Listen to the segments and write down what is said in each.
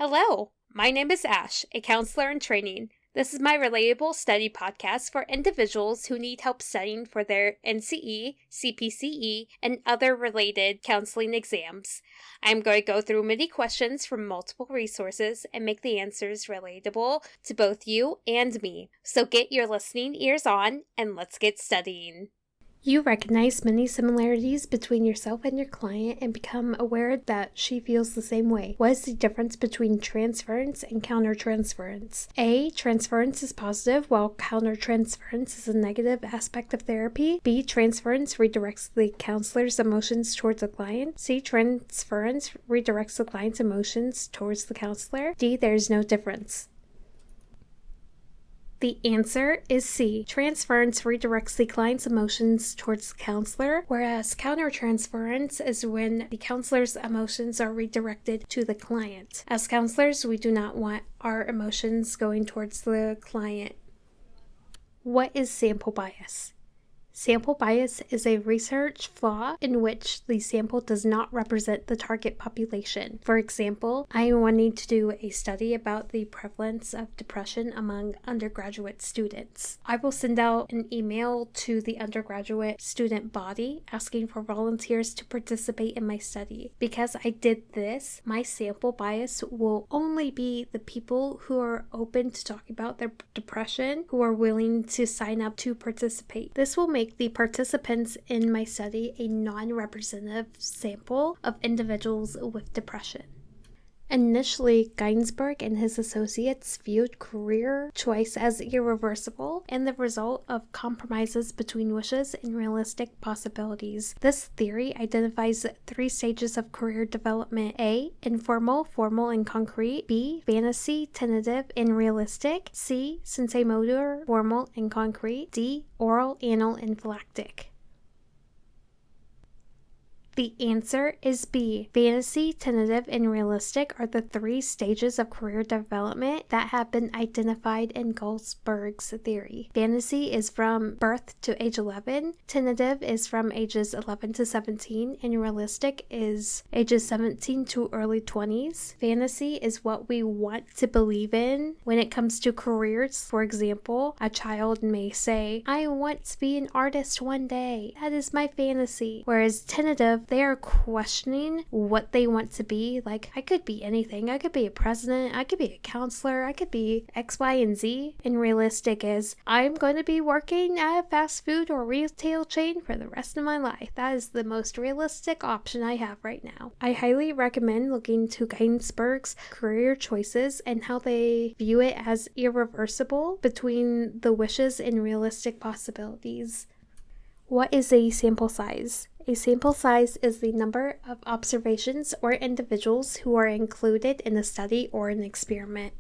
Hello, my name is Ash, a counselor in training. This is my Relatable study podcast for individuals who need help studying for their NCE, CPCE, and other related counseling exams. I'm going to go through many questions from multiple resources and make the answers relatable to both you and me. So get your listening ears on and let's get studying. You recognize many similarities between yourself and your client and become aware that she feels the same way. What is the difference between transference and countertransference? A. Transference is positive, while countertransference is a negative aspect of therapy. B. Transference redirects the counselor's emotions towards the client. C. Transference redirects the client's emotions towards the counselor. D. There is no difference. The answer is C. Transference redirects the client's emotions towards the counselor, whereas countertransference is when the counselor's emotions are redirected to the client. As counselors, we do not want our emotions going towards the client. What is sample bias? Sample bias is a research flaw in which the sample does not represent the target population. For example, I am wanting to do a study about the prevalence of depression among undergraduate students. I will send out an email to the undergraduate student body asking for volunteers to participate in my study. Because I did this, my sample bias will only be the people who are open to talking about their depression, who are willing to sign up to participate. This will make the participants in my study a non-representative sample of individuals with depression. Initially, Ginsberg and his associates viewed career choice as irreversible and the result of compromises between wishes and realistic possibilities. This theory identifies 3 stages of career development: A. Informal, formal, and concrete; B. Fantasy, tentative, and realistic; C. Sensomotor, formal, and concrete; D. Oral, anal, and phylactic. The answer is B. Fantasy, tentative, and realistic are the 3 stages of career development that have been identified in Ginsberg's theory. Fantasy is from birth to age 11, tentative is from ages 11 to 17, and realistic is ages 17 to early 20s. Fantasy is what we want to believe in when it comes to careers. For example, a child may say, "I want to be an artist one day. That is my fantasy." Whereas tentative, they are questioning what they want to be. Like, I could be anything. I could be a president. I could be a counselor. I could be X, Y, and Z. And realistic is, I'm going to be working at a fast food or retail chain for the rest of my life. That is the most realistic option I have right now. I highly recommend looking to Ginsberg's career choices and how they view it as irreversible between the wishes and realistic possibilities. What is a sample size? A sample size is the number of observations or individuals who are included in a study or an experiment.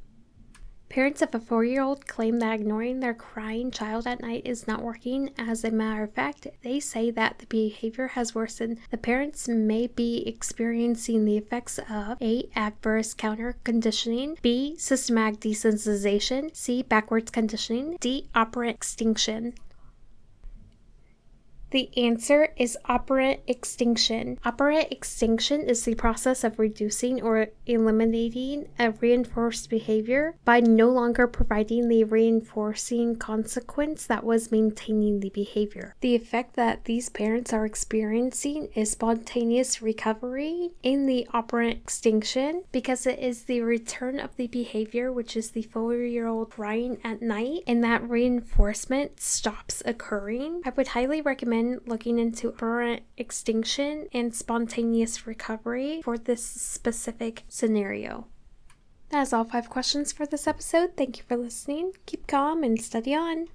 Parents of a 4-year-old claim that ignoring their crying child at night is not working. As a matter of fact, they say that the behavior has worsened. The parents may be experiencing the effects of A. Adverse counter conditioning; B. Systematic desensitization; C. Backwards conditioning; D. Operant extinction. The answer is operant extinction. Operant extinction is the process of reducing or eliminating a reinforced behavior by no longer providing the reinforcing consequence that was maintaining the behavior. The effect that these parents are experiencing is spontaneous recovery in the operant extinction because it is the return of the behavior, which is the 4-year-old crying at night, and that reinforcement stops occurring. I would highly recommend looking into operant extinction and spontaneous recovery for this specific scenario. That is all 5 questions for this episode. Thank you for listening. Keep calm and study on.